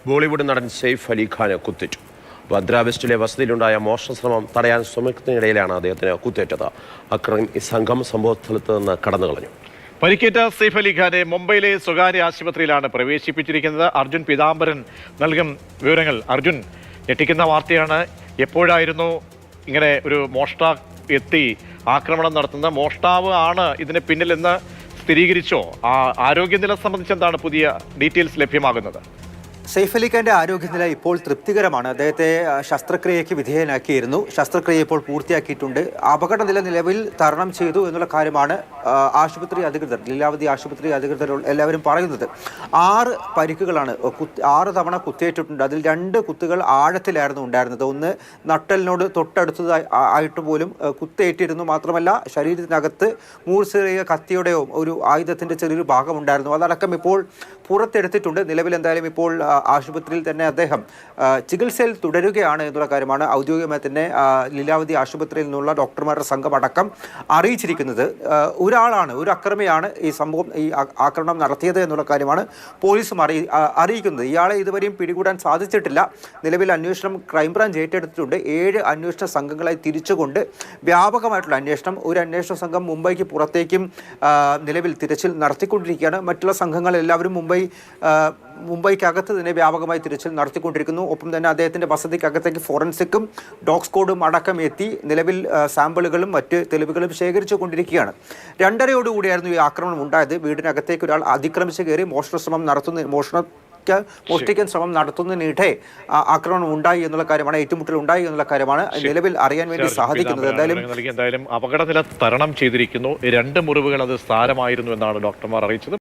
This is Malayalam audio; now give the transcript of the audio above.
ബോളിവുഡ് നടൻ സെയ്ഫ് അലി ഖാന് കുത്തേറ്റു. ഭദ്ര വെസ്റ്റിലെ വസതിയിലുണ്ടായ മോഷണ ശ്രമം തടയാൻ ശ്രമിക്കുന്നതിനിടയിലാണ് അദ്ദേഹത്തിന് കുത്തേറ്റത്. അക്രമി സംഘം സംഭവസ്ഥലത്ത് നിന്ന് കടന്നുകളഞ്ഞു. പരിക്കേറ്റ സെയ്ഫ് അലി ഖാനെ മുംബൈയിലെ സ്വകാര്യ ആശുപത്രിയിലാണ് പ്രവേശിപ്പിച്ചിരിക്കുന്നത്. അർജുൻ പീതാംബരൻ നൽകും വിവരങ്ങൾ. അർജുൻ, ഞെട്ടിക്കുന്ന വാർത്തയാണ്. എപ്പോഴായിരുന്നു ഇങ്ങനെ ഒരു മോഷ്ടാവ് എത്തി ആക്രമണം നടത്തുന്നത്? മോഷ്ടാവ് ആണ് ഇതിന് പിന്നിലെന്ന് സ്ഥിരീകരിച്ചോ? ആരോഗ്യനില സംബന്ധിച്ച് എന്താണ് പുതിയ ഡീറ്റെയിൽസ് ലഭ്യമാകുന്നത്? സെയ്ഫ് അലി ഖാന്റെ ആരോഗ്യനില ഇപ്പോൾ തൃപ്തികരമാണ്. അദ്ദേഹത്തെ ശസ്ത്രക്രിയയ്ക്ക് വിധേയനാക്കിയിരുന്നു. ശസ്ത്രക്രിയ ഇപ്പോൾ പൂർത്തിയാക്കിയിട്ടുണ്ട്. അപകട നിലവിൽ തരണം ചെയ്തു എന്നുള്ള കാര്യമാണ് ആശുപത്രി അധികൃതർ, ലീലാവതി ആശുപത്രി അധികൃതർ എല്ലാവരും പറയുന്നത്. 6 പരിക്കുകളാണ്, 6 തവണ കുത്തേറ്റിട്ടുണ്ട്. അതിൽ 2 കുത്തുകൾ ആഴത്തിലായിരുന്നു ഉണ്ടായിരുന്നത്. ഒന്ന് നട്ടലിനോട് തൊട്ടടുത്തതായി ആയിട്ട് പോലും കുത്തേറ്റിരുന്നു. മാത്രമല്ല ശരീരത്തിനകത്ത് മൂർച്ചയേറിയ കത്തിയുടെയോ ഒരു ആയുധത്തിന്റെ ചെറിയൊരു ഭാഗമുണ്ടായിരുന്നു. അതടക്കം ഇപ്പോൾ പുറത്തെടുത്തിട്ടുണ്ട്. നിലവിൽ എന്തായാലും ഇപ്പോൾ ആശുപത്രിയിൽ തന്നെ അദ്ദേഹം ചികിത്സയിൽ തുടരുകയാണ് എന്നുള്ള കാര്യമാണ് ഔദ്യോഗികമായി തന്നെ ലീലാവതി ആശുപത്രിയിൽ നിന്നുള്ള ഡോക്ടർമാരുടെ സംഘം അടക്കം അറിയിച്ചിരിക്കുന്നത്. ഒരു അക്രമിയാണ് ഈ സംഭവം, ഈ ആക്രമണം നടത്തിയത് എന്നുള്ള കാര്യമാണ് പോലീസും അറിയിക്കുന്നത്. ഇയാളെ ഇതുവരെയും പിടികൂടാൻ സാധിച്ചിട്ടില്ല. നിലവിൽ അന്വേഷണം ക്രൈംബ്രാഞ്ച് ഏറ്റെടുത്തിട്ടുണ്ട്. 7 അന്വേഷണ സംഘങ്ങളായി തിരിച്ചുകൊണ്ട് വ്യാപകമായിട്ടുള്ള അന്വേഷണം, ഒരു അന്വേഷണ സംഘം മുംബൈക്ക് പുറത്തേക്കും നിലവിൽ തിരച്ചിൽ നടത്തിക്കൊണ്ടിരിക്കുകയാണ്. മറ്റുള്ള സംഘങ്ങൾ എല്ലാവരും മുംബൈക്കകത്ത് തന്നെ വ്യാപകമായി തിരച്ചിൽ നടത്തിക്കൊണ്ടിരിക്കുന്നു. ഒപ്പം തന്നെ അദ്ദേഹത്തിൻ്റെ വസതിക്കകത്തേക്ക് ഫോറൻസിക്കും ഡോഗ് സ്ക്വാഡും അടക്കം എത്തി നിലവിൽ സാമ്പിളുകളും മറ്റ് തെളിവുകളും ശേഖരിച്ചു കൊണ്ടിരിക്കുകയാണ്. 2:30 ഈ ആക്രമണം ഉണ്ടായത്. വീടിനകത്തേക്ക് ഒരാൾ അതിക്രമിച്ച് കയറി മോഷ്ടിക്കാൻ ശ്രമം നടത്തുന്നതിനിടെ ആക്രമണം ഉണ്ടായി എന്നുള്ള കാര്യമാണ്, ഏറ്റുമുട്ടൽ ഉണ്ടായി എന്നുള്ള കാര്യമാണ് നിലവിൽ അറിയാൻ വേണ്ടി സാധിക്കുന്നത്. എന്തായാലും അപകടനില തരണം ചെയ്തിരിക്കുന്നു. 2 മുറിവുകൾ അത് സാരമായിരുന്നു എന്നാണ് ഡോക്ടർമാർ അറിയിച്ചത്.